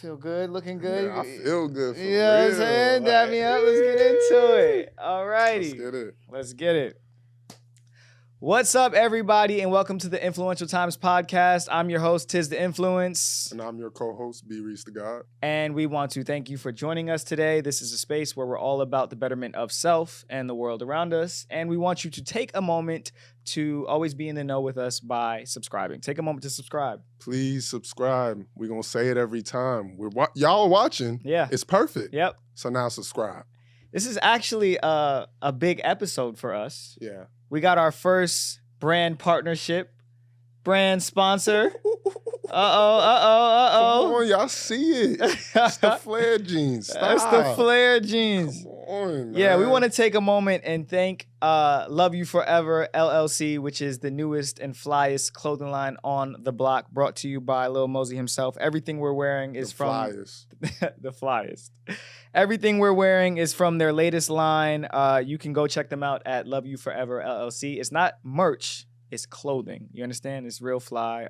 Feel good, looking good. Yeah, I feel good for You know what I'm saying? Dab me up. Let's get into it. All righty. Let's get it. Let's get it. What's up, everybody, and welcome to the Influential Times podcast. I'm your host, TizzTheInfluence. And I'm your co-host, BReeseTheGod. And we want to thank you for joining us today. This is a space where we're all about the betterment of self and the world around us. And we want you to take a moment to always be in the know with us by subscribing. Take a moment to subscribe. Please subscribe. We're going to say it every time. Y'all are watching. Yeah. It's perfect. Yep. So now subscribe. This is actually a big episode for us. Yeah. We got our first brand partnership, brand sponsor. Come on, y'all see it. It's the flare jeans. Stop. That's the flare jeans. Come on, man. Yeah, we want to take a moment and thank Love You Forever LLC, which is the newest and flyest clothing line on the block, brought to you by Lil Mosey himself. Everything we're wearing is from flyest. the flyest. Everything we're wearing is from their latest line. You can go check them out at Love You Forever LLC. It's not merch, it's clothing. You understand? It's real fly.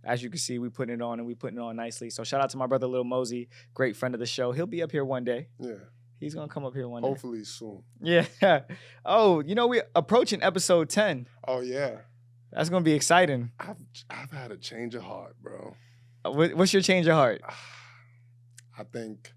As you can see, we putting it on and we putting it on nicely. So shout out to my brother Lil Mosey, great friend of the show. He'll be up here one day. Yeah. He's gonna come up here one day. Hopefully soon. Yeah. Oh, you know, we're approaching episode 10. Oh, yeah. That's gonna be exciting. I've had a change of heart, bro. What's your change of heart? I think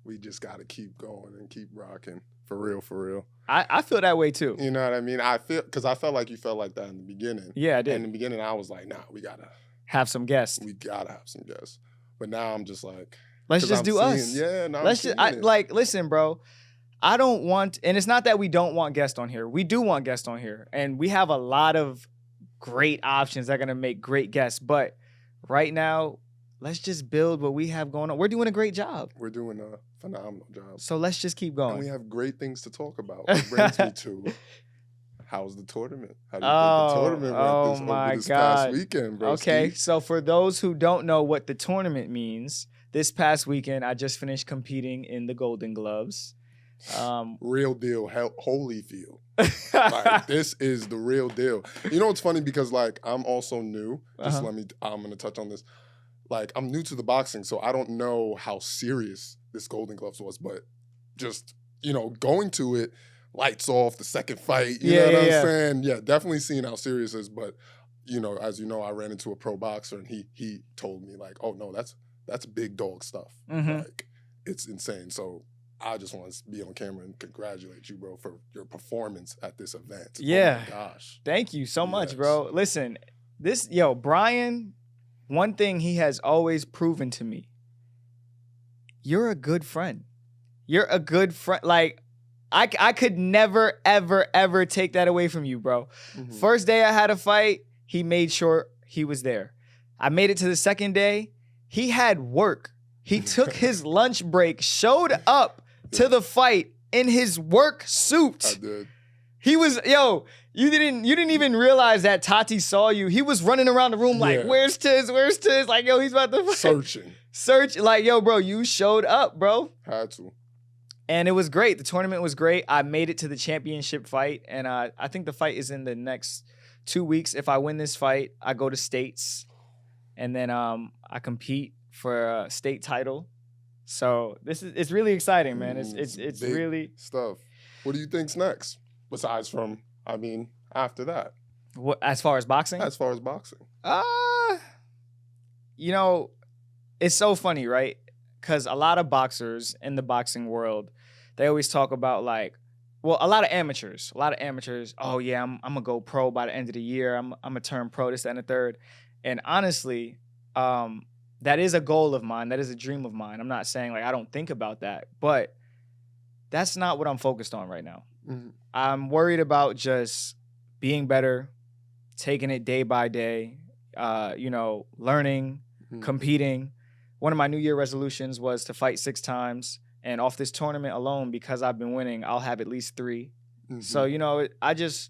we just got to keep going and keep rocking. For real, for real. I feel that way too. You know what I mean? Because I felt like you felt like that in the beginning. Yeah, I did. In the beginning, I was like, nah, we got to have some guests. have some guests. But now I'm just like, let's just do us. Yeah, no. Let's just listen, bro. I don't want, and it's not that we don't want guests on here. We do want guests on here, and we have a lot of great options that are gonna make great guests. But right now, let's just build what we have going on. We're doing a great job. We're doing a phenomenal job. So let's just keep going. And we have great things to talk about. Which brings me to, how's the tournament? How do you think the tournament went over this past weekend, bro? Okay, so for those who don't know what the tournament means, this past weekend I just finished competing in the Golden Gloves. Real deal, Holyfield. Like, this is the real deal. You know what's funny? Because like I'm also new. Just I'm gonna touch on this. Like, I'm new to the boxing, so I don't know how serious this Golden Gloves was, but just, going to it, lights off, the second fight, you know what I'm saying? Yeah, definitely seeing how serious it is, but, as you know, I ran into a pro boxer, and he told me, like, oh, no, that's big dog stuff. Mm-hmm. Like, it's insane. So I just want to be on camera and congratulate you, bro, for your performance at this event. Yeah. Oh, my gosh. Thank you so much, bro. Listen, Brian... One thing he has always proven to me, you're a good friend. You're a good friend. Like, I could never, ever, ever take that away from you, bro. Mm-hmm. First day I had a fight, he made sure he was there. I made it to the second day. He had work. He took his lunch break, showed up to the fight in his work suit. I did. He was, you didn't even realize that Tati saw you. He was running around the room like, where's Tizz? Where's Tizz? Like, he's about to fight. Search. Like, bro, you showed up, bro. Had to. And it was great. The tournament was great. I made it to the championship fight. And I think the fight is in the next 2 weeks. If I win this fight, I go to states. And then I compete for a state title. So it's really exciting, man. It's really stuff. What do you think's next? Besides from, after that. What, as far as boxing? As far as boxing. It's so funny, right? Because a lot of boxers in the boxing world, they always talk about a lot of amateurs. Oh, yeah, I'm going to go pro by the end of the year. I'm going to turn pro, this, that, and the third. And honestly, that is a goal of mine. That is a dream of mine. I'm not saying I don't think about that, but that's not what I'm focused on right now. Mm-hmm. I'm worried about just being better, taking it day by day, learning, competing. One of my New Year resolutions was to fight 6 times. And off this tournament alone, because I've been winning, I'll have at least 3. Mm-hmm. So, I just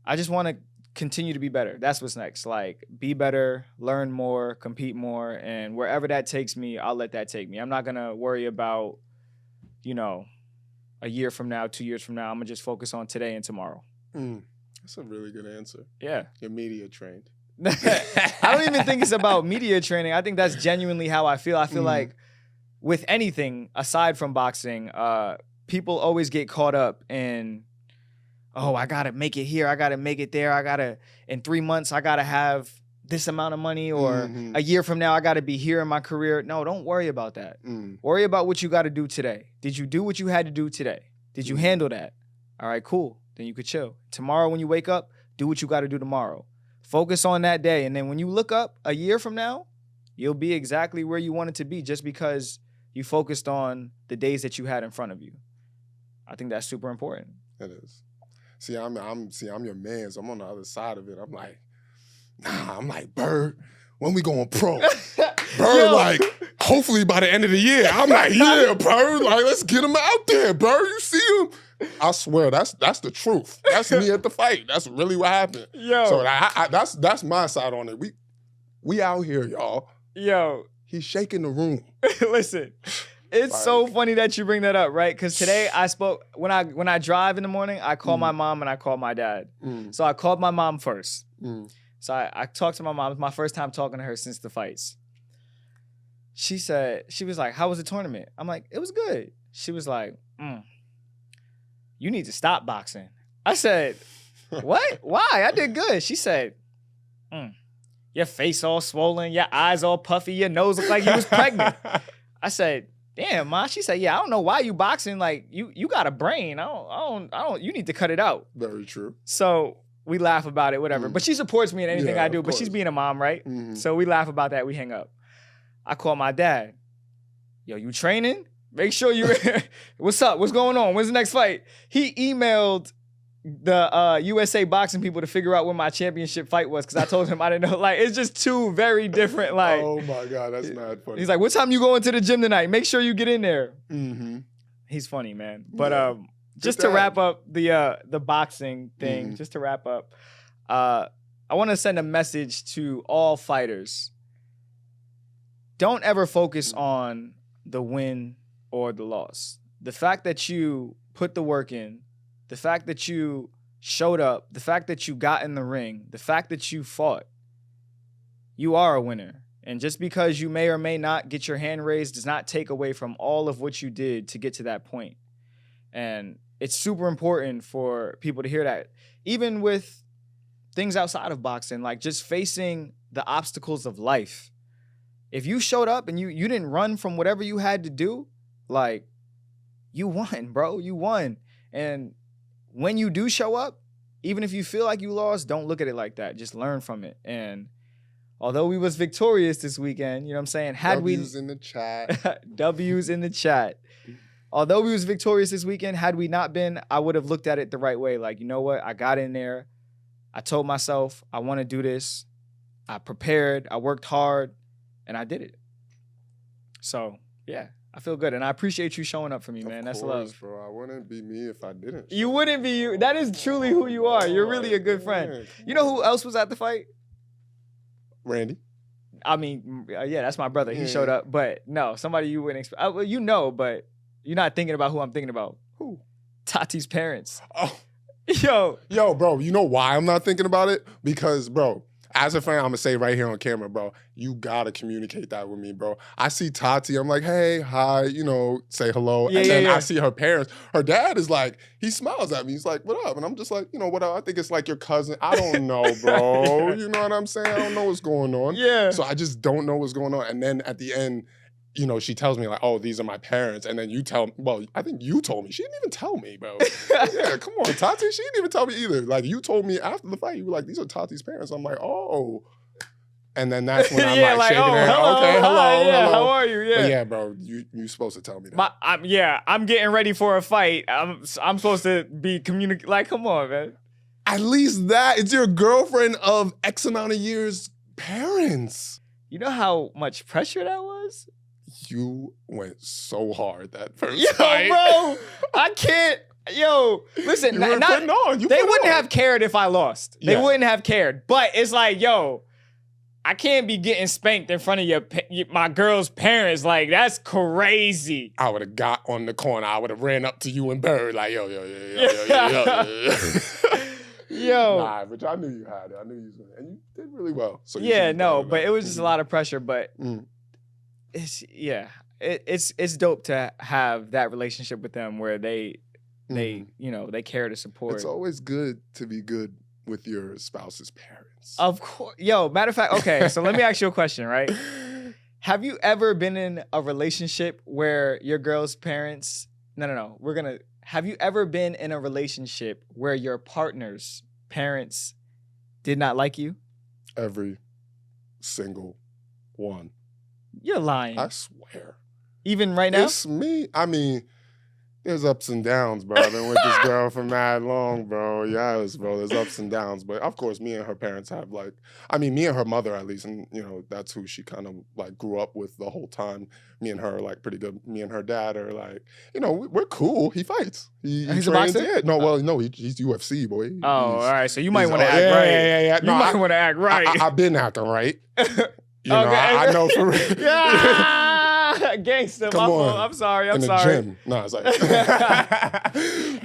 want to continue to be better. That's what's next. Like, be better, learn more, compete more. And wherever that takes me, I'll let that take me. I'm not going to worry about, a year from now, 2 years from now. I'm going to just focus on today and tomorrow. That's a really good answer. Yeah. You're media trained. I don't even think it's about media training. I think that's genuinely how I feel. I feel like with anything aside from boxing, people always get caught up in, oh, I gotta make it here, I gotta make it there, in 3 months, I gotta have this amount of money, or a year from now, I gotta be here in my career. No, don't worry about that. Worry about what you gotta do today. Did you do what you had to do today? Did you handle that? All right, cool. Then you could chill. Tomorrow when you wake up, do what you gotta do tomorrow. Focus on that day. And then when you look up a year from now, you'll be exactly where you wanted to be just because you focused on the days that you had in front of you. I think that's super important. It is. See, I'm your man, so I'm on the other side of it. I'm like, Bird, when we going pro? Bird, like, hopefully by the end of the year. I'm like, yeah, Bird, like, let's get him out there, Bird. You see him? I swear, that's the truth. That's me at the fight. That's really what happened. Yo. So that's my side on it. We out here, y'all. Yo. He's shaking the room. Listen, it's so funny that you bring that up, right? Because today I spoke, when I drive in the morning, I call my mom and I call my dad. So I called my mom first. So I talked to my mom. It was my first time talking to her since the fights. She was like, how was the tournament? I'm like, it was good. She was like, you need to stop boxing. I said, what? Why? I did good. She said, your face all swollen, your eyes all puffy, your nose looked like you was pregnant. I said, damn, Ma. She said, yeah, I don't know why you boxing. Like, you got a brain. I don't, you need to cut it out. Very true. So we laugh about it, whatever. But she supports me in anything I do, but she's being a mom, right? So we laugh about that, we hang up. I call my dad. Yo, you training? Make sure you, what's up? What's going on? When's the next fight? He emailed the USA boxing people to figure out when my championship fight was, because I told him I didn't know. Like, it's just two very different, like. Oh my God, that's mad funny. He's like, what time you going to the gym tonight? Make sure you get in there. He's funny, man. But just to wrap up the boxing thing, just to wrap up, I want to send a message to all fighters. Don't ever focus on the win or the loss. The fact that you put the work in, the fact that you showed up, the fact that you got in the ring, the fact that you fought, you are a winner. And just because you may or may not get your hand raised does not take away from all of what you did to get to that point. And it's super important for people to hear that. Even with things outside of boxing, like just facing the obstacles of life. If you showed up and you didn't run from whatever you had to do, like, you won, bro. You won. And when you do show up, even if you feel like you lost, don't look at it like that. Just learn from it. And although we was victorious this weekend, you know what I'm saying? W's in the chat. W's in the chat. Although we was victorious this weekend, had we not been, I would have looked at it the right way. Like, you know what? I got in there. I told myself, I want to do this. I prepared. I worked hard. And I did it. So, yeah, I feel good. And I appreciate you showing up for me, man. That's love. Bro. I wouldn't be me if I didn't. You wouldn't be you. That is truly who you are. You're really a good friend. You know who else was at the fight? Randy. I mean, yeah, that's my brother. He showed up. But no, somebody you wouldn't expect. Well, you know, but you're not thinking about who I'm thinking about. Who? Tati's parents. Oh. Yo, bro, you know why I'm not thinking about it? Because, bro, as a fan, I'm going to say right here on camera, bro, you got to communicate that with me, bro. I see Tati, I'm like, hey, hi, say hello. And then I see her parents. Her dad is like, he smiles at me. He's like, what up? And I'm just like, what up? I think it's like your cousin. I don't know, bro. You know what I'm saying? I don't know what's going on. Yeah. So I just don't know what's going on. And then at the end, she tells me like, oh, these are my parents. And then you I think you told me. She didn't even tell me, bro. Yeah, come on, Tati. She didn't even tell me either. Like, you told me after the fight, you were like, these are Tati's parents. I'm like, oh. And then that's when I'm shaking her. Hello, okay, hello, yeah, hello. how are you? Yeah. But yeah, bro, you supposed to tell me that. I'm getting ready for a fight. I'm supposed to be communicating. Like, come on, man. At least that. It's your girlfriend of X amount of years' parents. You know how much pressure that was? You went so hard that first fight. Bro, I can't. Yo, listen, they wouldn't have cared if I lost. They wouldn't have cared. But it's like, yo, I can't be getting spanked in front of my girl's parents. Like, that's crazy. I would have got on the corner. I would have ran up to you and Bird like, yo. Yo. Nah, but I knew you had it. I knew you was gonna, and you did really well. So you Yeah, should be no, proud of but that. it was just a lot of pressure. But Mm. it's dope to have that relationship with them where they they care to support. It's always good to be good with your spouse's parents. Of course. Yo, matter of fact, okay, so let me ask you a question, right? Have you ever been in a relationship where your girl's parents... No. Have you ever been in a relationship where your partner's parents did not like you? Every single one. You're lying. I swear. Even right now? It's me. I mean, there's ups and downs, bro. I've been with this girl for mad long, bro. Yes, bro. There's ups and downs. But of course, me and her parents have me and her mother at least, and that's who she kind of like grew up with the whole time. Me and her are like pretty good. Me and her dad are like, we're cool. He fights. He's a trains. boxer? Yeah. No, well, no, he's UFC, boy. All right. So you might he's- want to oh, act yeah, right. Yeah. You might want to act right. I've been acting right. Okay. I know for real. Yeah. Gangster. My Come fault. on. I'm sorry. in the gym. No, it's like,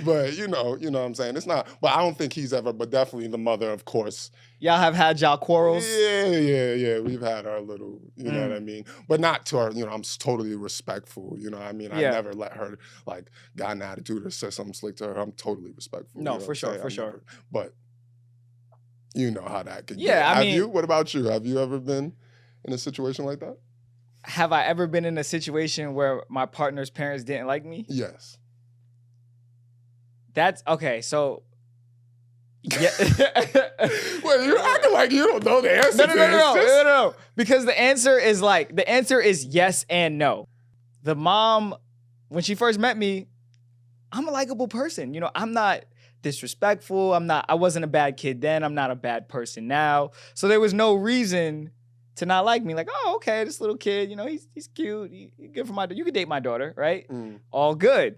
but you know what I'm saying? It's not, but I don't think he's ever, but definitely the mother, of course. Y'all have had y'all quarrels? Yeah. We've had our little, you know what I mean? But not to our, I'm totally respectful, you know what I mean? Yeah. I never let her, like, got an attitude or said something slick to her. I'm totally respectful. No, you know for what I'm sure, saying? for I've sure. never- but you know how that could Yeah, get. I mean- Have you? What about you? Have you ever been in a situation like that? Have I ever been in a situation where my partner's parents didn't like me? Yes. That's okay. So, yeah. Well, you're acting like you don't know the answer. No. Because the answer is yes and no. The mom, when she first met me, I'm a likable person. I'm not disrespectful. I wasn't a bad kid then. I'm not a bad person now. So there was no reason to not like me. Like, oh, okay, this little kid, he's cute. He's good for you could date my daughter, right? All good.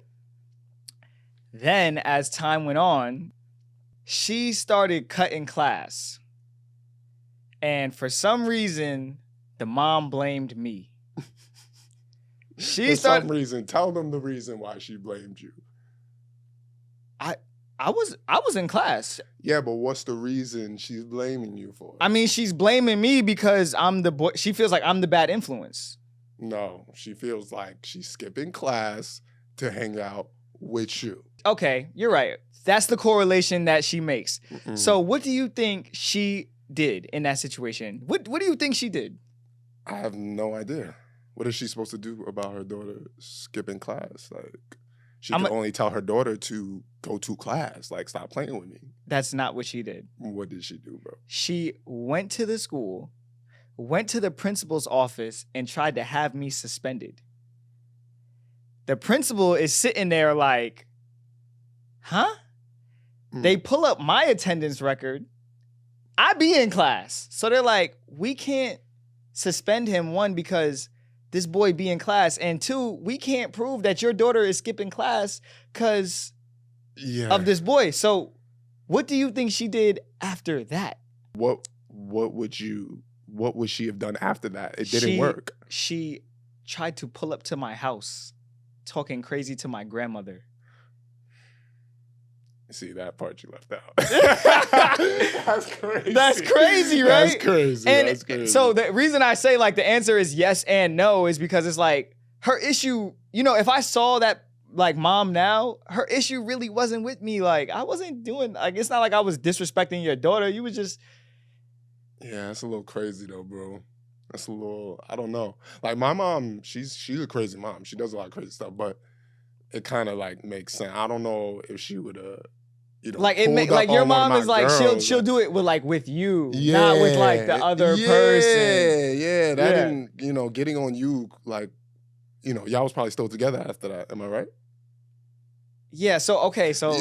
Then as time went on, she started cutting class. And for some reason, the mom blamed me. Some reason, tell them the reason why she blamed you. I was in class. Yeah, but what's the reason she's blaming you for? I mean, she's blaming me because I'm the boy. She feels like I'm the bad influence. No, she feels like she's skipping class to hang out with you. Okay, you're right. That's the correlation that she makes. So what do you think she did in that situation? What do you think she did? I have no idea. What is she supposed to do about her daughter skipping class? Like, she can only tell her daughter to go to class. Like, stop playing with me. That's not what she did. What did she do, bro? She went to the school, went to the principal's office, and tried to have me suspended. The principal is sitting there like, huh? They pull up my attendance record. I be in class. So they're like, we can't suspend him, one, because this boy be in class, and two, we can't prove that your daughter is skipping class because of this boy. So what do you think she did after that? What would she have done after that? It didn't work. She tried to pull up to my house, talking crazy to my grandmother. See, that part you left out. That's crazy. That's crazy, right? That's crazy. And that's crazy. So the reason I say like the answer is yes and no is because it's like her issue, if I saw that like mom now, her issue really wasn't with me. Like I wasn't doing, like, it's not like I was disrespecting your daughter. You was just. Yeah, that's a little crazy though, bro. That's a little, I don't know. Like my mom, she's a crazy mom. She does a lot of crazy stuff, but it kind of like makes sense. I don't know if she would like it like your mom is like girls, she'll do it with you, not with like the other person. Yeah, that didn't, getting on you, like, y'all was probably still together after that. Am I right? Yeah. So okay. So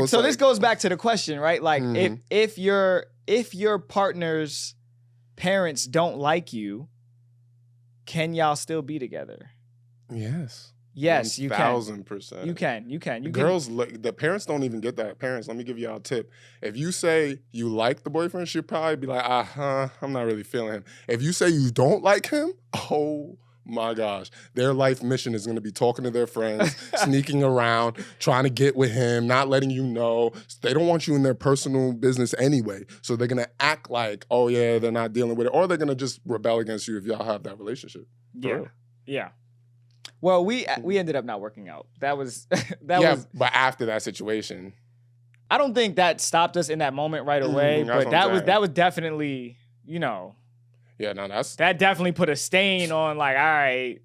so this goes back to the question, right? Like if your partner's parents don't like you, can y'all still be together? Yes. Yes, you can. 1,000%. You can. Girls, the parents don't even get that. Parents, let me give y'all a tip. If you say you like the boyfriend, she'll probably be like, I'm not really feeling him. If you say you don't like him, oh my gosh, their life mission is going to be talking to their friends, sneaking around, trying to get with him, not letting you know. They don't want you in their personal business anyway. So they're going to act like, oh yeah, they're not dealing with it. Or they're going to just rebel against you if y'all have that relationship. Yeah. Yeah. Well, we ended up not working out. That was was. But after that situation, I don't think that stopped us in that moment right away. But that was definitely, you know. Yeah, no, that definitely put a stain on. Like, all right.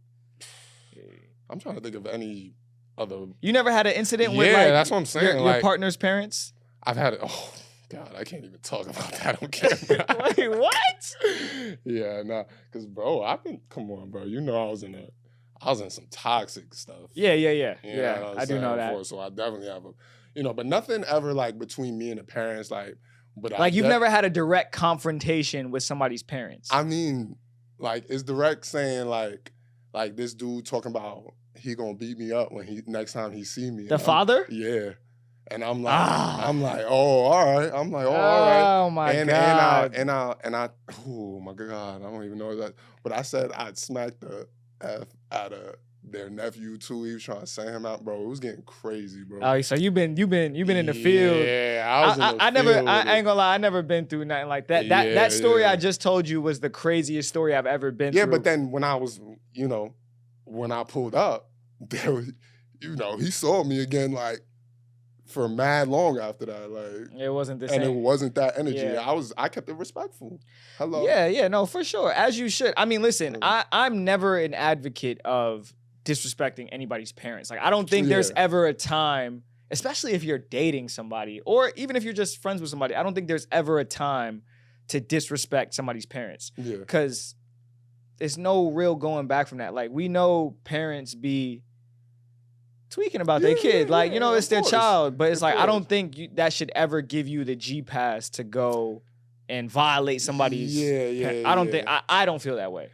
I'm trying to think of any other. You never had an incident with like that's what I'm saying. Your partner's parents? I've had it. Oh God, I can't even talk about that on camera. Wait, what? Yeah, nah, because bro, come on, bro. You know I was in some toxic stuff. Yeah. I do know that. Before, so I definitely have but nothing ever like between me and the parents, like. But like you've never had a direct confrontation with somebody's parents. I mean, like it's direct saying like this dude talking about he gonna beat me up when next time he see me. The father? Yeah. And I'm like, oh, all right. I'm like, oh, all right. Oh my God. And I, oh my God, I don't even know that. But I said I'd smack the F out of their nephew too. He was trying to send him out, bro. It was getting crazy, bro. Oh, so you've been in the field. Yeah, I was in the field. I ain't gonna lie, I never been through nothing like that. That story I just told you was the craziest story I've ever been through. Yeah, but then when I was, when I pulled up, there was, he saw me again like for mad long after that. Like it wasn't the same. And it wasn't that energy. Yeah. I kept it respectful. Hello. Yeah, no, for sure. As you should. I mean, listen, I'm never an advocate of disrespecting anybody's parents. Like I don't think there's ever a time, especially if you're dating somebody or even if you're just friends with somebody, I don't think there's ever a time to disrespect somebody's parents. Yeah. Because there's no real going back from that. Like we know parents be tweaking about their kid. Like, it's their child. But it's like, I don't think that should ever give you the G pass to go and violate somebody's parent. I don't think I don't feel that way.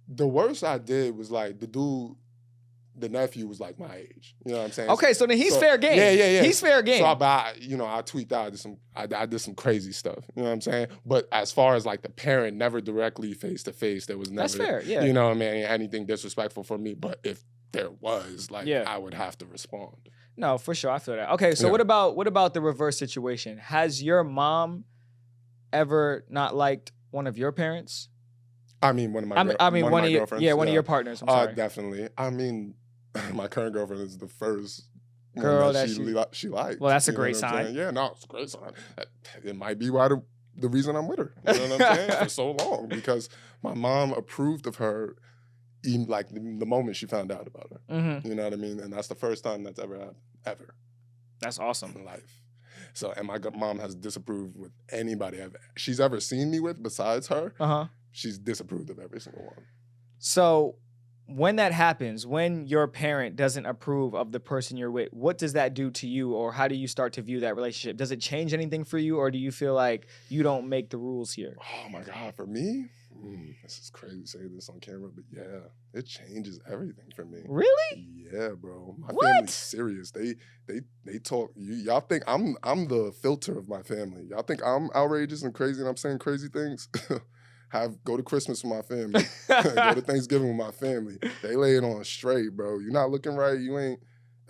The worst I did was like the nephew was like my age. You know what I'm saying? Okay, so then he's fair game. Yeah. He's fair game. So I tweaked out. I did some crazy stuff. You know what I'm saying? But as far as like the parent, never directly face to face, there was never. That's fair. Yeah. You know what I mean? Anything disrespectful for me. But if there was, like, I would have to respond. No, for sure. I feel that. Okay, so what about the reverse situation? Has your mom ever not liked one of your parents? I mean, one of my girlfriends. Yeah, one of your partners. I'm sorry. Definitely. I mean, my current girlfriend is the first girl that she likes. Well, that's a great sign. Yeah, no, it's a great sign. It might be why the reason I'm with her. You know what I'm saying? For so long, because my mom approved of her, even like the moment she found out about her. Mm-hmm. You know what I mean? And that's the first time that's ever happened, ever. That's awesome. In life. So, and my mom has disapproved with anybody she's ever seen me with besides her. She's disapproved of every single one. So when that happens, when your parent doesn't approve of the person you're with, what does that do to you, or how do you start to view that relationship? Does it change anything for you, or do you feel like you don't make the rules here? Oh my God, for me, this is crazy to say this on camera, but yeah, it changes everything for me. Really? Yeah, bro. My family's serious. They talk. Y'all think I'm the filter of my family. Y'all think I'm outrageous and crazy and I'm saying crazy things? Go to Christmas with my family. Go to Thanksgiving with my family. They lay it on straight, bro. You're not looking right. You ain't.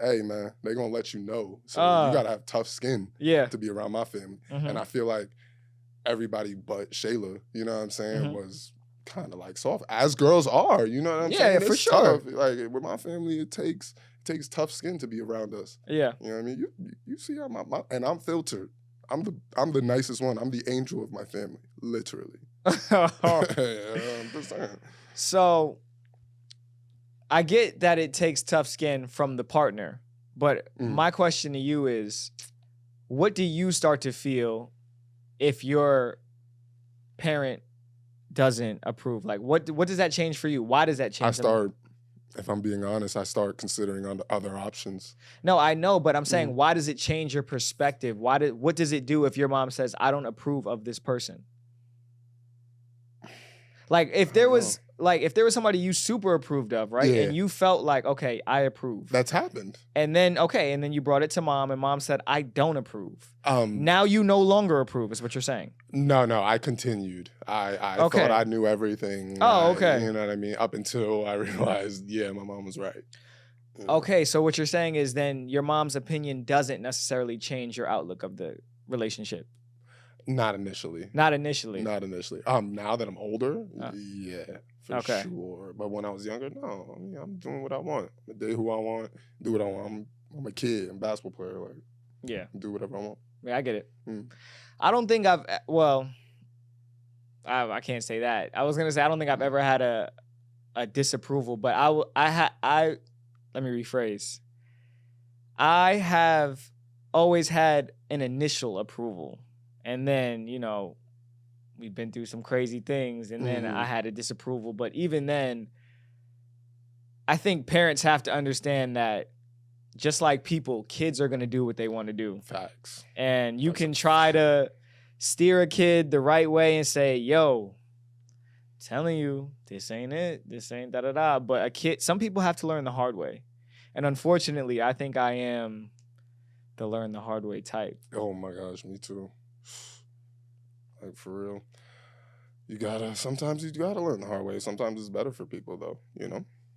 Hey, man, they gonna let you know. So you gotta have tough skin to be around my family. Mm-hmm. And I feel like everybody but Shayla, you know what I'm saying, was kind of like soft, as girls are. You know what I'm saying? Yeah, for sure. Tough. Like with my family, it takes tough skin to be around us. Yeah. You know what I mean? You see how my and I'm filtered. I'm the nicest one. I'm the angel of my family, literally. I'm just saying. So I get that it takes tough skin from the partner, but my question to you is, what do you start to feel if your parent doesn't approve? Like, what does that change for you? Why does that change? If I'm being honest, I start considering other options. No, I know, but I'm saying, why does it change your perspective? What does it do if your mom says, I don't approve of this person? Like, if there was, like if there was somebody you super approved of, right? Yeah. And you felt like, okay, I approve. That's happened. And then you brought it to mom, and mom said, I don't approve. Um, Now you no longer approve, is what you're saying. No, I continued. I thought I knew everything. Oh, okay. You know what I mean? Up until I realized, yeah, my mom was right. You know? Okay, so what you're saying is then your mom's opinion doesn't necessarily change your outlook of the relationship. Not initially. Not initially. Now that I'm older, yeah, for sure. But when I was younger, no. I mean, I'm doing what I want. I date who I want, do what I want. I'm a kid, I'm a basketball player. Like, yeah, do whatever I want. Yeah, I get it. I don't think I can't say that. I was gonna say I don't think I've ever had a disapproval, but let me rephrase. I have always had an initial approval. And then, we've been through some crazy things, and then I had a disapproval. But even then, I think parents have to understand that just like people, kids are going to do what they want to do. Facts. And you can try to steer a kid the right way and say, yo, telling you, this ain't it. This ain't da-da-da. But a kid, some people have to learn the hard way. And unfortunately, I think I am the learn the hard way type. Oh, my gosh, me too. Like, for real. Sometimes you gotta learn the hard way. Sometimes it's better for people, though,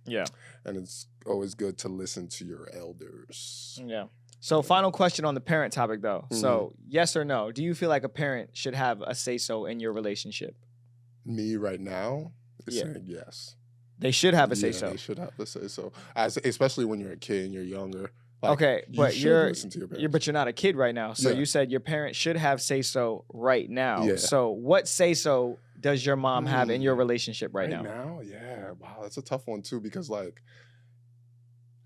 Yeah. And it's always good to listen to your elders. Yeah. So final question on the parent topic, though. So yes or no, do you feel like a parent should have a say-so in your relationship? Me right now is saying yes. They should have a say-so. They should have a say-so. Especially when you're a kid and you're younger. Like, okay, but you're not a kid right now. So Yeah. you said your parents should have say-so right now. Yeah. So what say-so does your mom have in your relationship right now? Right now? Yeah. Wow, that's a tough one too, because like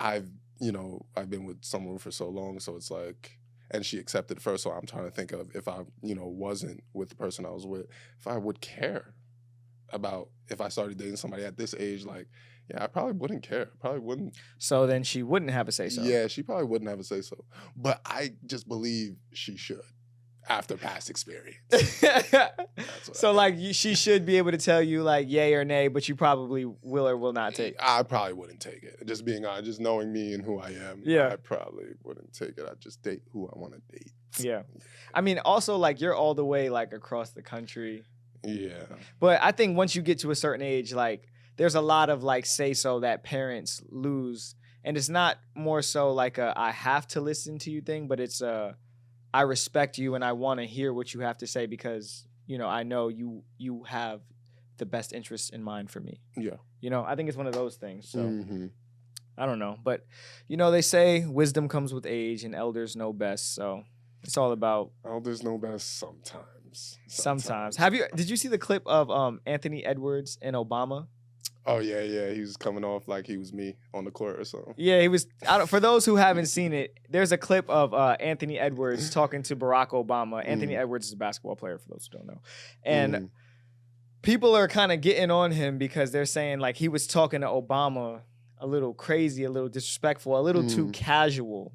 I've been with someone for so long, so it's like, and she accepted first, so I'm trying to think of if I, wasn't with the person I was with, if I would care about if I started dating somebody at this age, like, yeah, I probably wouldn't care. Probably wouldn't. So then she wouldn't have a say-so. Yeah, she probably wouldn't have a say-so. But I just believe she should after past experience. So like she should be able to tell you like yay or nay, but you probably will or will not take it. I probably wouldn't take it. Just being honest, just knowing me and who I am, I probably wouldn't take it. I'd just date who I want to date. Yeah. I mean, also like you're all the way like across the country. Yeah. But I think once you get to a certain age, like there's a lot of like say-so that parents lose. And it's not more so like a I have to listen to you thing, but it's a I respect you and I want to hear what you have to say because, I know you have the best interests in mind for me. Yeah. I think it's one of those things. So I don't know. But, they say wisdom comes with age and elders know best. So it's all about. Elders know best sometimes. Did you see the clip of Anthony Edwards and Obama? Oh, yeah. He was coming off like he was me on the court or something. Yeah, he was. For those who haven't seen it, there's a clip of Anthony Edwards talking to Barack Obama. Anthony Edwards is a basketball player, for those who don't know. And people are kind of getting on him because they're saying, like, he was talking to Obama a little crazy, a little disrespectful, a little too casual.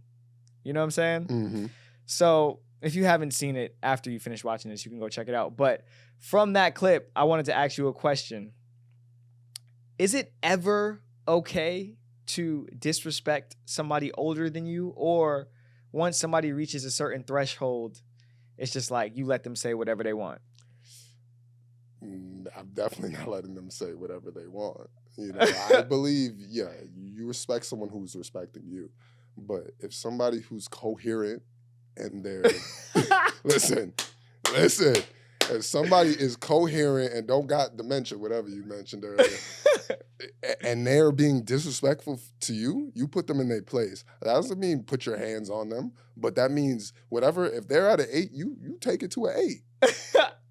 You know what I'm saying? Mm-hmm. So if you haven't seen it after you finish watching this, you can go check it out. But from that clip, I wanted to ask you a question. Is it ever okay to disrespect somebody older than you? Or once somebody reaches a certain threshold, it's just like you let them say whatever they want? I'm definitely not letting them say whatever they want. I believe, you respect someone who's respecting you. But if somebody who's coherent and they're... listen. If somebody is coherent and don't got dementia, whatever you mentioned earlier, and they're being disrespectful to you, you put them in their place. That doesn't mean put your hands on them, but that means whatever, if they're at an 8, you take it to an 8.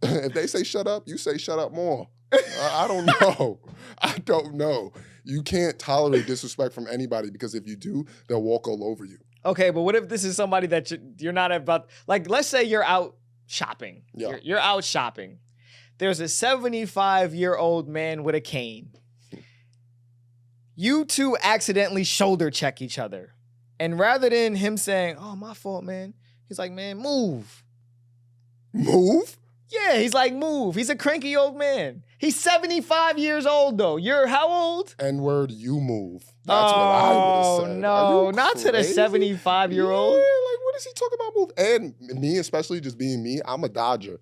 If they say shut up, you say shut up more. I don't know. You can't tolerate disrespect from anybody because if you do, they'll walk all over you. Okay, but what if this is somebody that you're not about, like let's say you're out shopping. Yeah. You're out shopping. There's a 75-year-old man with a cane. You two accidentally shoulder check each other. And rather than him saying, oh, my fault, man, he's like, man, move. Move? Yeah, he's like, move. He's a cranky old man. He's 75 years old, though. You're how old? N-word, you move. That's what I would have said. No, not to the 75-year-old. Yeah, like, what is he talking about move? And me, especially just being me, I'm a dodger.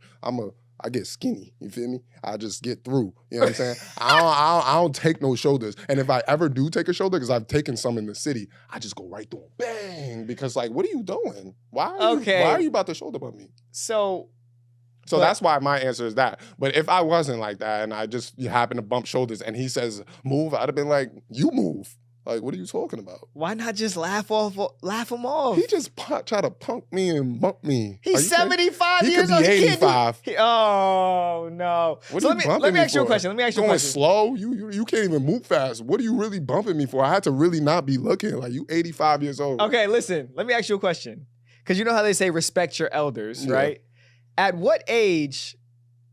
I get skinny. You feel me? I just get through. You know what I'm saying? I don't take no shoulders. And if I ever do take a shoulder, because I've taken some in the city, I just go right through them. Bang! Because like, what are you doing? Why are you about to shoulder bump me? So that's why my answer is that. But if I wasn't like that and I just happen to bump shoulders and he says move, I'd have been like, you move. Like, what are you talking about? Why not just laugh him off? He just try to punk me and bump me. He's 75 years old. He could be 85. Oh no! What So are you let me ask you a for? question. Going slow? You can't even move fast. What are you really bumping me for? I had to really not be looking. Like, you 85 years old. Okay, listen. Let me ask you a question. Because you know how they say respect your elders, right? At what age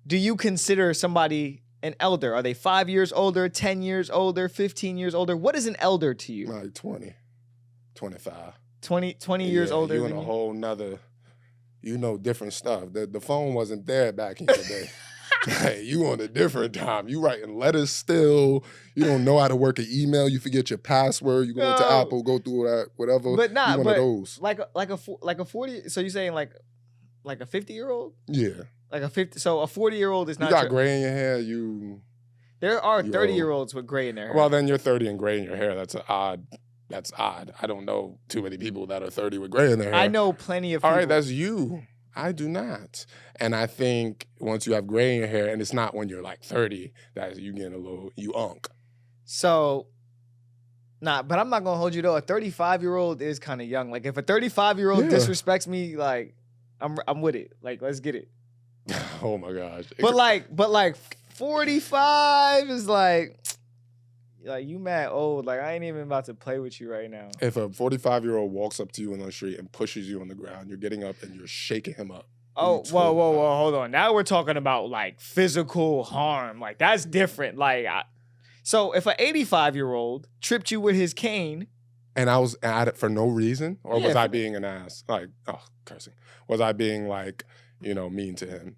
do you consider somebody an elder? Are they 5 years older, 10 years older, 15 years older? What is an elder to you? Like 20, 25. 20 years older you than in a you? whole nother, different stuff. The phone wasn't there back in the day. Hey, you on a different time. You writing letters still. You don't know how to work an email. You forget your password. You go into Apple, go through that, whatever. But not, you one of those. like a 40. So you're saying like a 50-year-old? Yeah. Like a 50. So a 40-year-old is not. You got gray in your hair. There are 30-year-olds with gray in their hair. Well, then you're 30 and gray in your hair. That's odd. I don't know too many people that are 30 with gray in their hair. I know plenty of people. All right, that's you. I do not. And I think once you have gray in your hair, and it's not when you're like 30, that you getting you unk. So, but I'm not gonna hold you though. A 35-year-old is kind of young. Like if a 35-year-old disrespects me, like I'm with it. Like let's get it. Oh my gosh. But like 45 is like you mad old. Like I ain't even about to play with you right now. If a 45-year-old walks up to you on the street and pushes you on the ground, you're getting up and you're shaking him up. Oh, whoa, hold on. Now we're talking about like physical harm. Like that's different. Like so if an 85-year-old tripped you with his cane, and I was at it for no reason, or was I being an ass? Like, cursing. Was I being like, mean to him?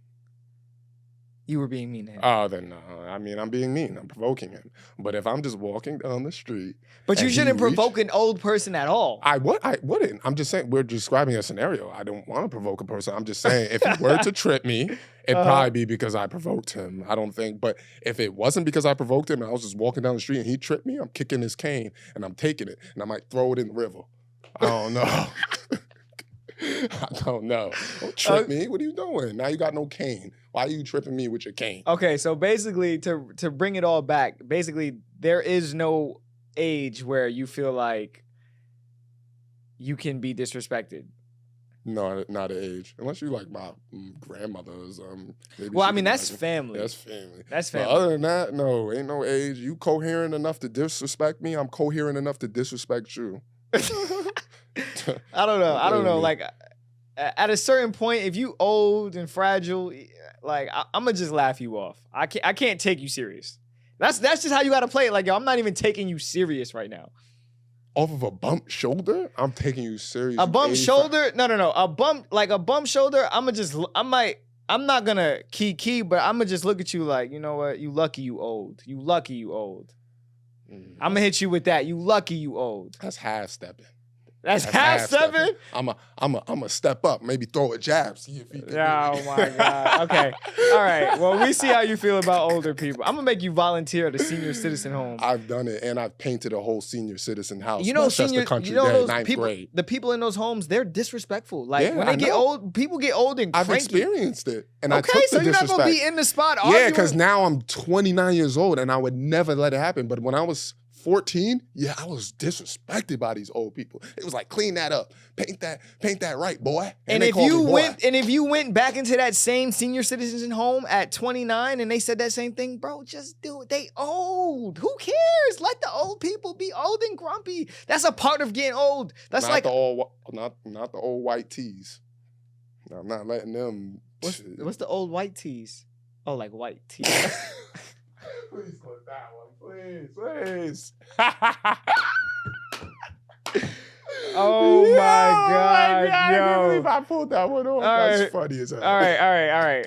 You were being mean to him. Oh, then no. I mean, I'm being mean. I'm provoking him. But if I'm just walking down the street. But you shouldn't provoke an old person at all. I wouldn't. I'm just saying, we're describing a scenario. I don't want to provoke a person. I'm just saying, if he were to trip me, it'd probably be because I provoked him. I don't think. But if it wasn't because I provoked him and I was just walking down the street and he tripped me, I'm kicking his cane and I'm taking it and I might throw it in the river. I don't know. I don't know. Don't trip me. What are you doing? Now you got no cane. Why are you tripping me with your cane? Okay, so basically, to bring it all back, basically, there is no age where you feel like you can be disrespected. No, not an age. Unless you like my grandmother's. Well, I mean, that's family. That's family. That's family. But other than that, no, ain't no age. You coherent enough to disrespect me, I'm coherent enough to disrespect you. I don't know. Like, at a certain point, if you old and fragile, like I'm gonna just laugh you off. I can't take you serious. That's just how you gotta play it. Like, yo, I'm not even taking you serious right now. Off of a bump shoulder, I'm taking you serious. A bump shoulder? No. A bump shoulder. I'm not gonna key, but I'm gonna just look at you like, you know what? You lucky you old. You lucky you old. I'm gonna hit you with that. You lucky you old. That's half stepping. That's half stepping? I'm a step up, maybe throw a jab. See if he Oh my God. Okay. All right. Well, we see how you feel about older people. I'm gonna make you volunteer at a senior citizen home. I've done it, and I've painted a whole senior citizen house. You know, those ninth people, grade. the people in those homes, they're disrespectful. Like when they get old, people get old and cranky. I've experienced it, and I took so the you're disrespect. not gonna be in the spot arguing? Yeah, because now I'm 29 years old, and I would never let it happen. But when I was 14, I was disrespected by these old people. It was like, clean that up, paint that right, boy. And if you went back into that same senior citizen home at 29 and they said that same thing, bro, just do it. They old. Who cares? Let the old people be old and grumpy. That's a part of getting old. That's not the old white tees. I'm not letting them. What's the old white tees? Oh, like white tees. Please clip that one, please. Oh my God, I can't yo. believe I pulled that one off. That's funny as hell. All right.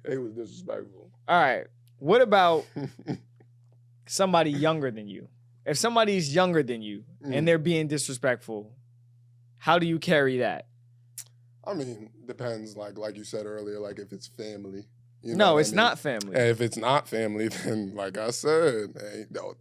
It was disrespectful. All right. What about somebody younger than you? If somebody's younger than you and they're being disrespectful, how do you carry that? I mean, depends. Like you said earlier, like if it's family. No, it's not family. If it's not family, then like I said, hey, no,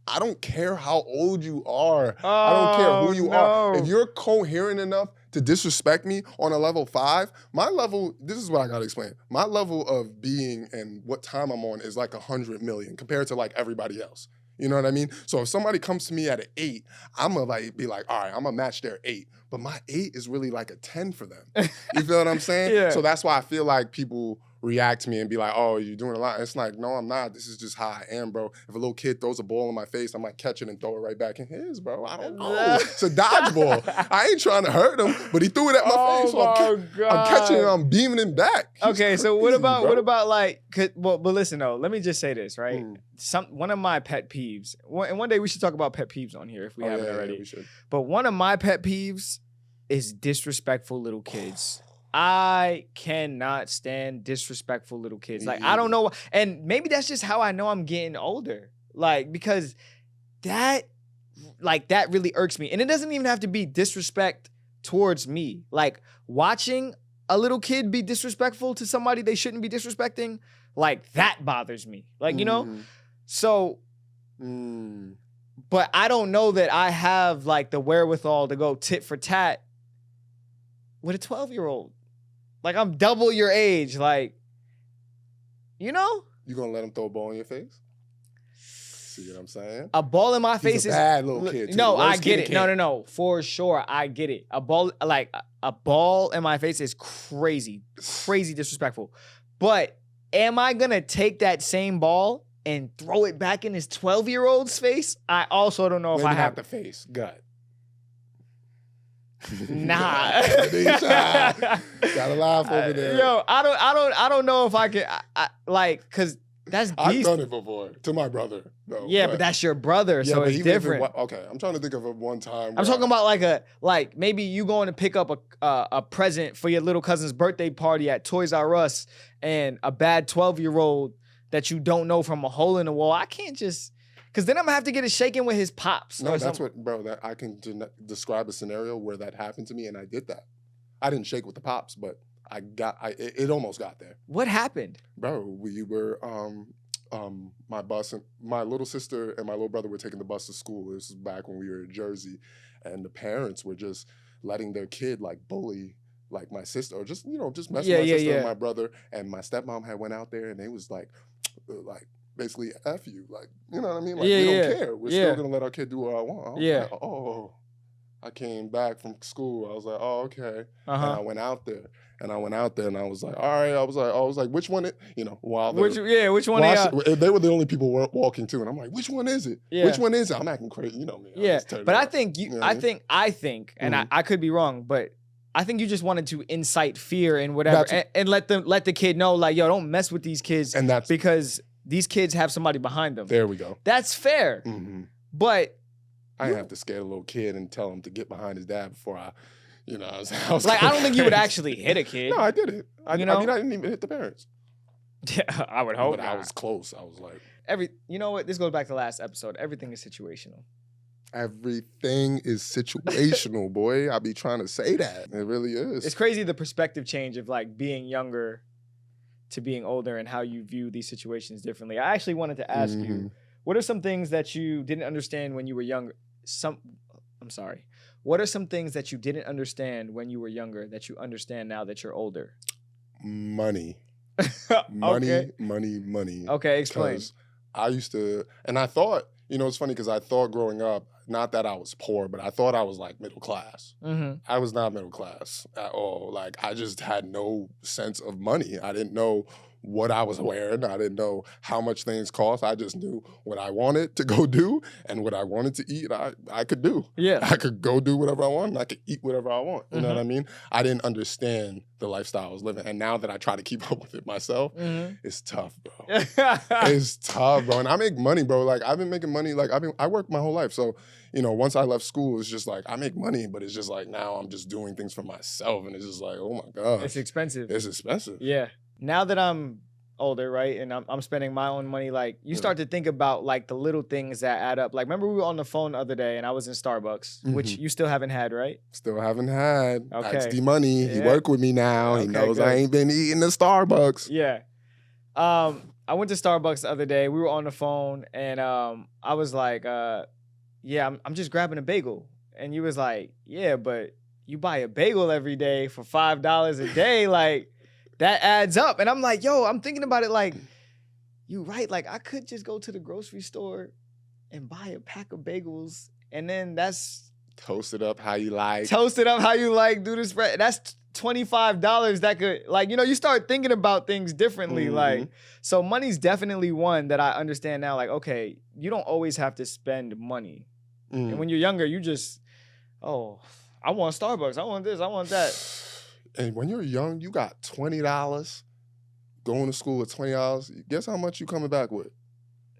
I don't care how old you are. I don't care who you are. If you're coherent enough to disrespect me on a level 5, my level, this is what I gotta explain. My level of being and what time I'm on is like 100 million compared to like everybody else. You know what I mean? So if somebody comes to me at an 8, I'm gonna like be like, all right, I'm gonna match their 8. But my 8 is really like a 10 for them. You feel what I'm saying? Yeah. So that's why I feel like people react to me and be like, oh, you're doing a lot. It's like, no, I'm not. This is just how I am, bro. If a little kid throws a ball in my face, I might catch it and throw it right back in his, bro. I don't know. It's a dodgeball. I ain't trying to hurt him, but he threw it at my face. So I'm catching it and I'm beaming him back. Okay, so what about like, but listen though, let me just say this, right? One of my pet peeves, and one day we should talk about pet peeves on here if we haven't already. Yeah, we should. But one of my pet peeves is disrespectful little kids. I cannot stand disrespectful little kids. Like, I don't know. And maybe that's just how I know I'm getting older. Like, because that really irks me. And it doesn't even have to be disrespect towards me. Like, watching a little kid be disrespectful to somebody they shouldn't be disrespecting, like, that bothers me. Like, you know? So, but I don't know that I have, like, the wherewithal to go tit for tat with a 12-year-old. Like, I'm double your age. Like, you know? You gonna let him throw a ball in your face? See what I'm saying? A ball in my face is bad little kid. Too. No, I get it. No. For sure, I get it. A ball in my face is crazy disrespectful. But am I gonna take that same ball and throw it back in his 12-year-old's face? I also don't know if I have the face. Gut. Nah. Gotta laugh over there. Yo, I don't know if I can like, cause that's I've done it before to my brother. Though, yeah, but that's your brother, so it's different. Okay, I'm trying to think of a one time. I'm talking about like maybe you going to pick up a present for your little cousin's birthday party at Toys R Us, and a bad 12-year-old that you don't know from a hole in the wall. I can't just. Because then I'm going to have to get it shaken with his pops. No, that's what, bro, that I can describe a scenario where that happened to me and I did that. I didn't shake with the pops, but it almost got there. What happened? Bro, we were, my little sister and my little brother were taking the bus to school. This was back when we were in Jersey. And the parents were just letting their kid like bully like my sister or just, you know, just mess with my sister and my brother. And my stepmom had went out there and they was like, basically F you, like, you know what I mean? Like, we don't care. We're still gonna let our kid do what I want. Like, oh, I came back from school. I was like, oh, okay. And I went out there and I was like, all right. I was like, which one? You know, which one? They were the only people walking too, and I'm like, which one is it? Yeah. Which one is it? I'm acting crazy, you know me. Yeah, but I think I think, and I could be wrong, but I think you just wanted to incite fear and whatever, and let the kid know, like, yo, don't mess with these kids, and that's because these kids have somebody behind them. There we go. That's fair. But I didn't have to scare a little kid and tell him to get behind his dad before I was like, I don't think you would actually hit a kid. No, I did it. I didn't even hit the parents. Yeah, I would hope. But I was close. I was like, you know what? This goes back to last episode. Everything is situational. Everything is situational, boy. I be trying to say that. It really is. It's crazy the perspective change of like being younger to being older and how you view these situations differently. I actually wanted to ask you, what are some things that you didn't understand when you were younger? What are some things that you didn't understand when you were younger that you understand now that you're older? Money. Okay. Money. Okay, explain. I used to, and I thought, you know, it's funny because I thought growing up, not that I was poor, but I thought I was like middle class. I was not middle class at all. Like, I just had no sense of money. I didn't know what I was wearing. I didn't know how much things cost. I just knew what I wanted to go do and what I wanted to eat. I could do. Yeah. I could go do whatever I want, and I could eat whatever I want. You know what I mean? I didn't understand the lifestyle I was living. And now that I try to keep up with it myself, it's tough, bro. It's tough, bro. And I make money, bro. Like, I've been making money. Like, I worked my whole life. So, you know, once I left school, it's just like, I make money, but it's just like, now I'm just doing things for myself. And it's just like, oh my God. It's expensive. It's expensive. Yeah. Now that I'm older, right, and I'm spending my own money, like, you start to think about, like, the little things that add up. Like, remember we were on the phone the other day and I was in Starbucks, which you still haven't had, right? Still haven't had. Okay. That's the money. He work with me now. Okay, he knows good. I ain't been eating the Starbucks. Yeah. I went to Starbucks the other day. We were on the phone and I was like, yeah, I'm just grabbing a bagel. And you was like, yeah, but you buy a bagel every day for $5 a day, like, that adds up. And I'm like, yo, I'm thinking about it like, you right. Like, I could just go to the grocery store and buy a pack of bagels. And then that's... Toast it up how you like. Toast it up how you like. Do the spread. That's $25 that could... Like, you know, you start thinking about things differently. Like, so money's definitely one that I understand now. Like, okay, you don't always have to spend money. And when you're younger, you just... Oh, I want Starbucks. I want this. I want that. And when you're young, you got $20 going to school with $20. Guess how much you coming back with?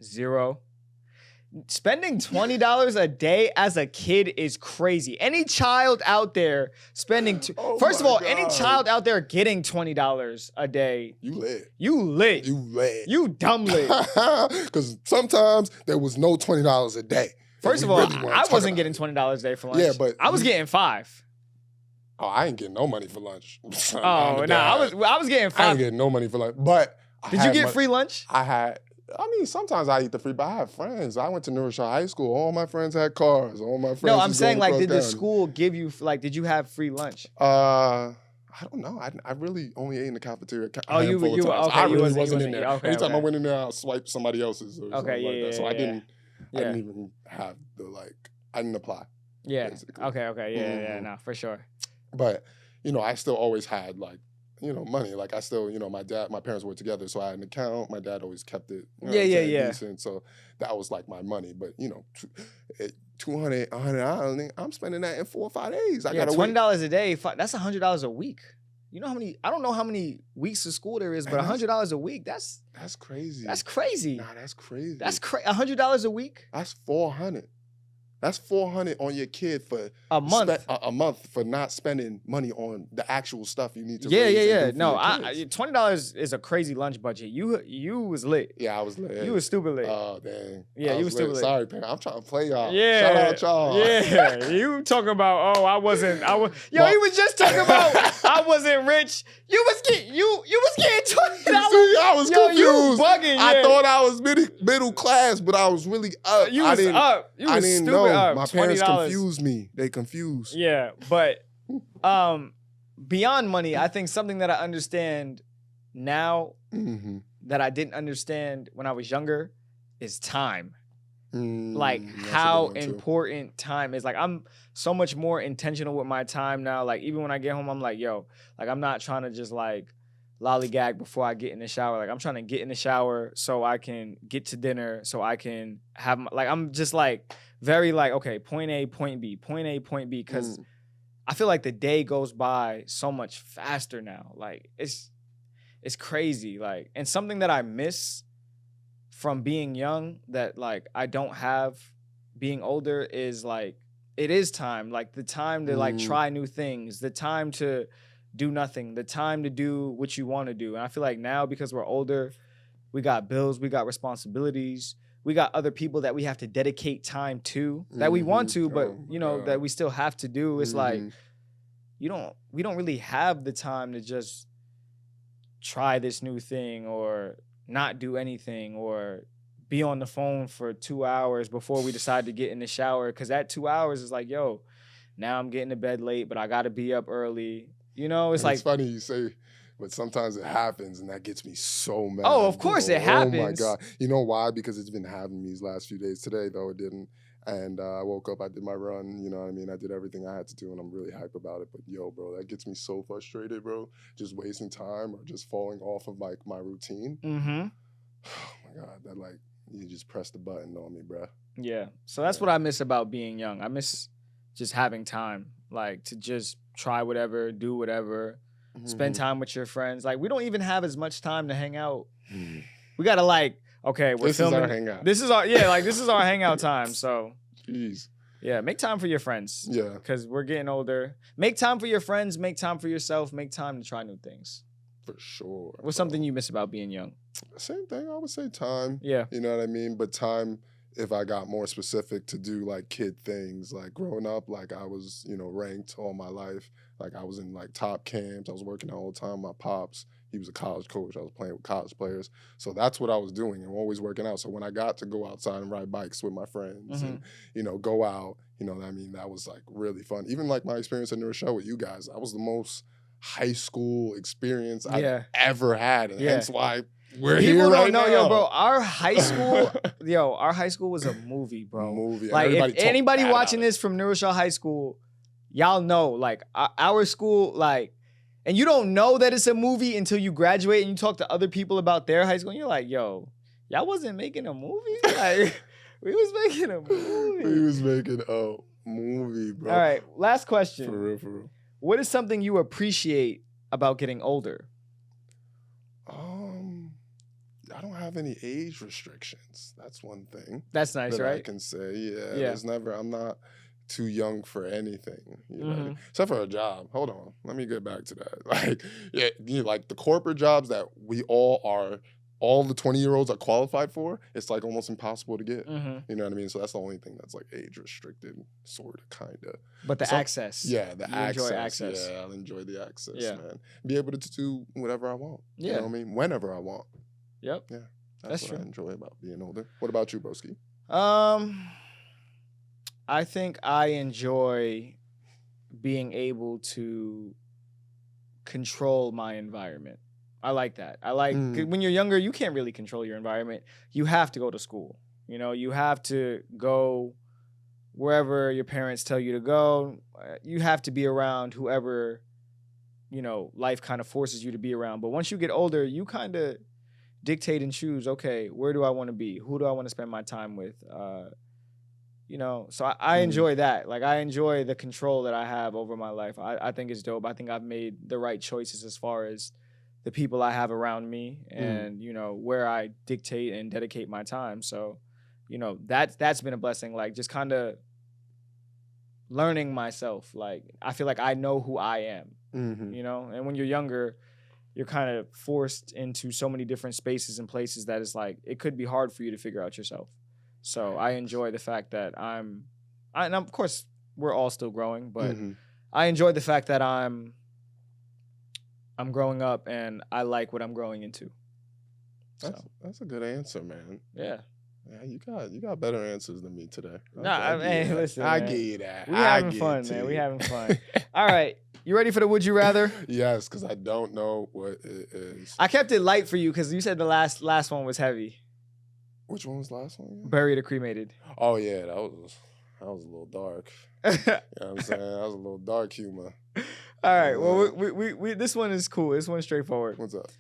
Zero. Spending $20 a day as a kid is crazy. Any child out there spending... First of all, any child out there getting $20 a day... You lit. You lit. You lit. You dumb lit. Because sometimes there was no $20 a day. First of all, I wasn't getting $20 a day for lunch. Yeah, but... I was getting $5. Oh, I ain't getting no money for lunch. Oh, no, I was getting $5. I ain't getting no money for lunch. But did you get free lunch? I mean, sometimes I eat the free, but I have friends. I went to New Rochelle High School. All my friends had cars. All my friends. No, I'm saying, like, did the school give you, like, did you have free lunch? I don't know. I really only ate in the cafeteria. Oh, you okay? I really wasn't in there. Okay, anytime I went in there, I swiped somebody else's. Or okay, yeah, like that. So yeah, I didn't even have the I didn't apply. Yeah. Basically. Okay. Yeah. No, for sure. But you know, I still always had money. Like I still, my parents were together, so I had an account. My dad always kept it. Decent. So that was like my money. But $200, $100, I'm spending that in 4 or 5 days. I got $20 a day. That's $100 a week. You know how many? I don't know how many weeks of school there is, but $100 a week. That's crazy. That's crazy. Nah, that's crazy. That's $100 a week. That's $400. That's $400 on your kid for a month. A month for not spending money on the actual stuff you need to. Yeah. No, $20 is a crazy lunch budget. You was lit. Yeah, I was lit. You was stupid lit. Oh dang. Yeah, you was stupid lit. Sorry, parent. I'm trying to play y'all. Yeah. Shout out y'all. Yeah. You talking about he was just talking about I wasn't rich. You was getting $20. See, I was confused. You bugging. Yeah. I thought I was middle class, but I was really up. You was up. You was stupid know. up. My parents confused me. They confused. Yeah, but beyond money, I think something that I understand now that I didn't understand when I was younger is time. Like how important time is. Like I'm so much more intentional with my time now. Like even when I get home, I'm like, yo, like I'm not trying to just like lollygag before I get in the shower. Like I'm trying to get in the shower so I can get to dinner, so I can have I'm just like very like, okay, point A, point B, point A, point B, because I feel like the day goes by so much faster now. Like it's crazy. Like, and something that I miss from being young that like I don't have being older is like, it is time. Like the time to like try new things, the time to do nothing, the time to do what you want to do. And I feel like now because we're older, we got bills, we got responsibilities, we got other people that we have to dedicate time to that we want to, but that we still have to do. It's like we don't really have the time to just try this new thing or not do anything or be on the phone for 2 hours before we decide to get in the shower. Cause that 2 hours is like, yo, now I'm getting to bed late, but I gotta be up early. It's like, it's funny you say But sometimes it happens, and that gets me so mad. Oh, of course it happens. Oh my God. You know why? Because it's been having me these last few days. Today, though, it didn't. And I woke up, I did my run, you know what I mean? I did everything I had to do, and I'm really hype about it. But yo, bro, that gets me so frustrated, bro. Just wasting time or just falling off of like my routine. Mm-hmm. Oh my God, that like, you just press the button on me, bro. Yeah. So that's what I miss about being young. I miss just having time, like to just try whatever, do whatever, spend time with your friends. Like we don't even have as much time to hang out. We gotta like, okay, we're filming. This is our hangout. This is our hangout time. So, Jeez. Yeah, make time for your friends. Yeah. Because we're getting older. Make time for your friends. Make time for yourself. Make time to try new things. For sure. What's something you miss about being young? Same thing. I would say time. Yeah. You know what I mean? But time, if I got more specific, to do like kid things. Like growing up, like I was, you know, ranked all my life. Like I was in like top camps. I was working out all the time. My pops, he was a college coach. I was playing with college players. So that's what I was doing and always working out. So when I got to go outside and ride bikes with my friends and, you know, go out, you know what I mean? That was like really fun. Even like my experience at New Rochelle with you guys, that was the most high school experience I've ever had. And hence why we're here right now. Yo, bro, our high school was a movie, bro. Like if anybody watching this from New Rochelle High School, y'all know, like our school, like, and you don't know that it's a movie until you graduate and you talk to other people about their high school and you're like, yo, y'all wasn't making a movie? Like, we was making a movie. We was making a movie, bro. All right, last question. For real, for real. What is something you appreciate about getting older? I don't have any age restrictions. That's one thing. That's nice, that right? I can say, I'm not too young for anything, you know, except for a job. Hold on, let me get back to that. Like, like the corporate jobs that we all the 20-year-olds are qualified for, it's like almost impossible to get. You know what I mean? So that's the only thing that's like age restricted, sort of, kind of. But the access. Yeah, the access. Enjoy access. Yeah, I'll enjoy the access, man. Be able to do whatever I want. Yeah. You know what I mean? Whenever I want. Yep. Yeah. That's what true. I enjoy about being older. What about you, Broski? I think I enjoy being able to control my environment. I like that. I like when you're younger, you can't really control your environment. You have to go to school. You know, you have to go wherever your parents tell you to go. You have to be around whoever, you know, life kind of forces you to be around. But once you get older, you kind of dictate and choose, okay, where do I want to be? Who do I want to spend my time with? You know, so I enjoy that. Like, I enjoy the control that I have over my life. I think it's dope. I think I've made the right choices as far as the people I have around me and, you know, where I dictate and dedicate my time. So, you know, that's been a blessing. Like, just kind of learning myself. Like, I feel like I know who I am, you know? And when you're younger, you're kind of forced into so many different spaces and places that it's like, it could be hard for you to figure out yourself. So I enjoy the fact that and of course we're all still growing, but I enjoy the fact that I'm growing up and I like what I'm growing into. That's a good answer, man. Yeah. Yeah, you got better answers than me today. Listen, I get you that. We having fun, man. We having fun. All right. You ready for the Would You Rather? Yes, because I don't know what it is. I kept it light for you because you said the last one was heavy. Which one was the last one? Buried or cremated? Oh yeah, that was a little dark. You know what I'm saying? That was a little dark humor. All right. Well, we this one is cool. This one's straightforward. What's up?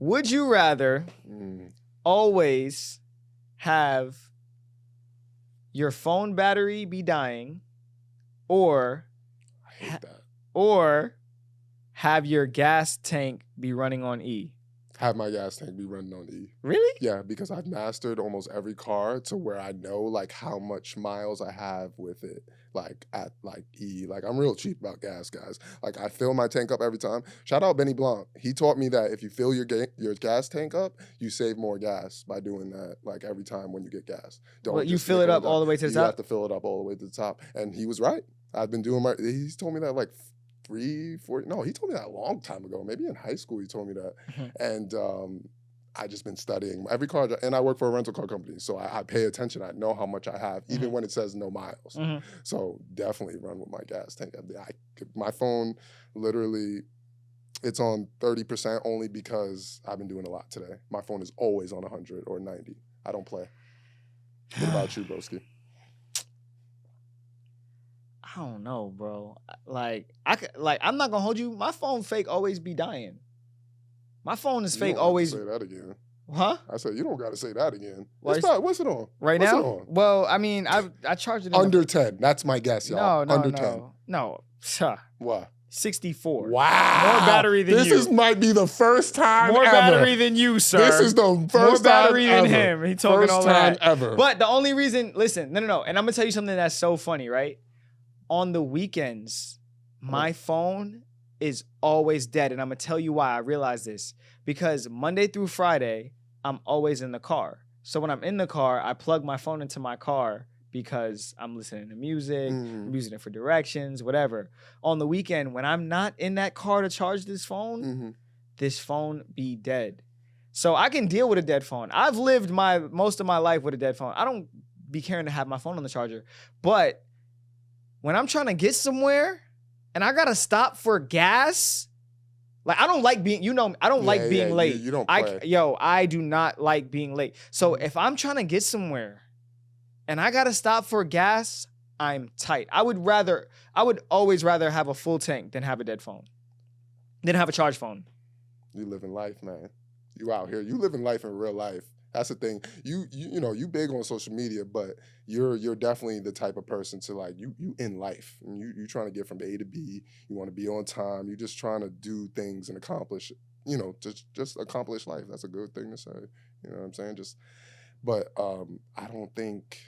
Would you rather always have your phone battery be dying, or I hate that, or have your gas tank be running on E? Have my gas tank be running on E. Really? Yeah, because I've mastered almost every car to where I know like how much miles I have with it, like at like E. Like I'm real cheap about gas, guys. Like I fill my tank up every time. Shout out Benny Blanc. He taught me that if you fill your gas tank up, you save more gas by doing that. Like every time when you get gas, don't you fill it up all the way to the top. You have to fill it up all the way to the top, and he was right. I've been doing he's told me that like 3, 4, no, he told me that a long time ago. Maybe in high school he told me that. And I just been studying every car, and I work for a rental car company, so I pay attention. I know how much I have, even when it says no miles. So definitely run with my gas tank. My phone literally, It's on 30% only because I've been doing a lot today. My phone is always on 100 or 90. I don't play. What about you, broski? I don't know, bro. Like I'm not gonna hold you. My phone fake always be dying. My phone is fake always. Say that again. Huh? I said you don't got to say that again. What's it on? Right what's now? It on? Well, I mean, I charged it under 10. That's my guess, y'all. No, under no, 10. no. What? 64. Wow. More battery than you. This might be the first time More ever. battery than you, sir. This is the first More battery time than ever. him. He talking first all time that. ever. But the only reason, listen, no. And I'm going to tell you something that's so funny, right? On the weekends, my phone is always dead. And I'm going to tell you why I realize this. Because Monday through Friday, I'm always in the car. So when I'm in the car, I plug my phone into my car because I'm listening to music, I'm using it for directions, whatever. On the weekend, when I'm not in that car to charge this phone be dead. So I can deal with a dead phone. I've lived most of my life with a dead phone. I don't be caring to have my phone on the charger. But when I'm trying to get somewhere and I gotta stop for gas, like I don't like being, I don't like being late. You don't play. I do not like being late. So if I'm trying to get somewhere and I gotta stop for gas, I'm tight. I would always rather have a full tank than have a dead phone, than have a charged phone. You living life, man. You out here. You living life in real life. That's the thing. You big on social media, but you're definitely the type of person to like you in life. And you trying to get from A to B. You want to be on time. You're just trying to do things and accomplish, just accomplish life. That's a good thing to say. You know what I'm saying? But I don't think.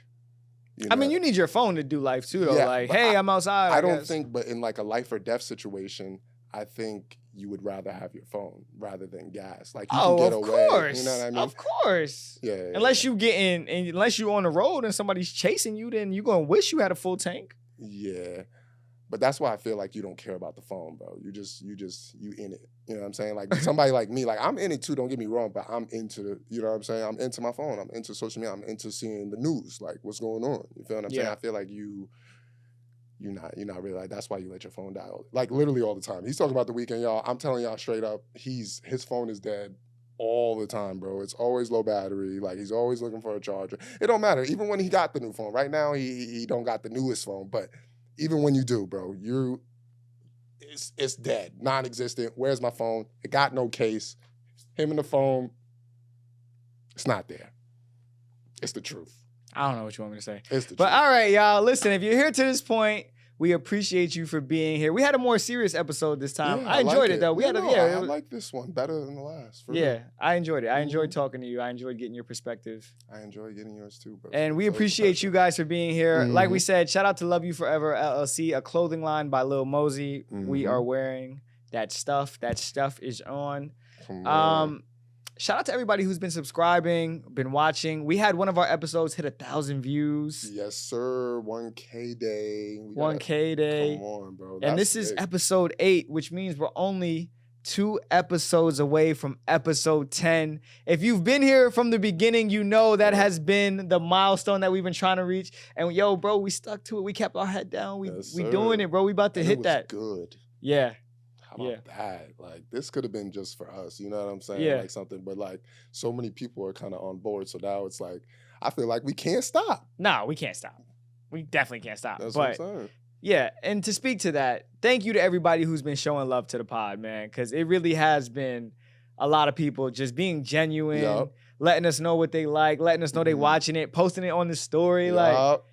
I mean, you need your phone to do life too, though. Yeah, like, hey, I'm outside. I don't think, but in like a life or death situation, I think you would rather have your phone rather than gas. Like you can get away. Course. You know what I mean? Of course. Yeah. Unless you unless you're on the road and somebody's chasing you, then you're gonna wish you had a full tank. Yeah. But that's why I feel like you don't care about the phone, bro. You in it. You know what I'm saying? Like somebody like me, like I'm in it too, don't get me wrong, but I'm into you know what I'm saying? I'm into my phone. I'm into social media. I'm into seeing the news, like what's going on. You feel what I'm saying? I feel like you're not really like, that's why you let your phone die. Like literally all the time. He's talking about the weekend, y'all. I'm telling y'all straight up, his phone is dead all the time, bro. It's always low battery. Like he's always looking for a charger. It don't matter. Even when he got the new phone. Right now, he don't got the newest phone, but even when you do, bro, it's dead, non-existent. Where's my phone? It got no case. Him and the phone, it's not there. It's the truth. I don't know what you want me to say. It's the truth. But all right, y'all, listen, if you're here to this point, we appreciate you for being here. We had a more serious episode this time. Yeah, I enjoyed it though. I like this one better than the last. Yeah, I enjoyed it. I enjoyed talking to you. I enjoyed getting your perspective. I enjoyed getting yours too, bro. And we appreciate you guys for being here. Like we said, shout out to Love You Forever LLC, a clothing line by Lil Mosey. We are wearing that stuff. That stuff is on. Shout out to everybody who's been subscribing, been watching. We had one of our episodes hit 1,000 views. Yes, sir. 1K day. 1K day. Come on, bro. And this is episode 8, which means we're only 2 episodes away from episode 10. If you've been here from the beginning, you know that has been the milestone that we've been trying to reach. And yo, bro, we stuck to it. We kept our head down. We doing it, bro. We about to hit that. Good. Yeah. How about that? Like, this could have been just for us. You know what I'm saying? Yeah. Like something, but like so many people are kind of on board. So now it's like, I feel like we can't stop. No, we can't stop. We definitely can't stop. That's what I'm saying. Yeah, and to speak to that, thank you to everybody who's been showing love to the pod, man, because it really has been a lot of people just being genuine, letting us know what they like, letting us know they watching it, posting it on the story. Yup.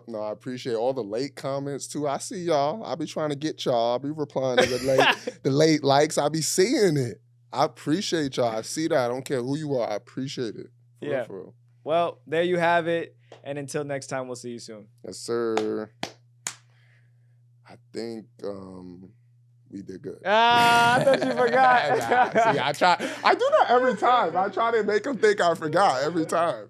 No, I appreciate all the late comments too. I see y'all. I be trying to get y'all. I be replying to the late likes. I be seeing it. I appreciate y'all. I see that. I don't care who you are. I appreciate it. For real. Well, there you have it. And until next time, we'll see you soon. Yes, sir. I think we did good. I thought you forgot. See, I do that every time. I try to make them think I forgot every time.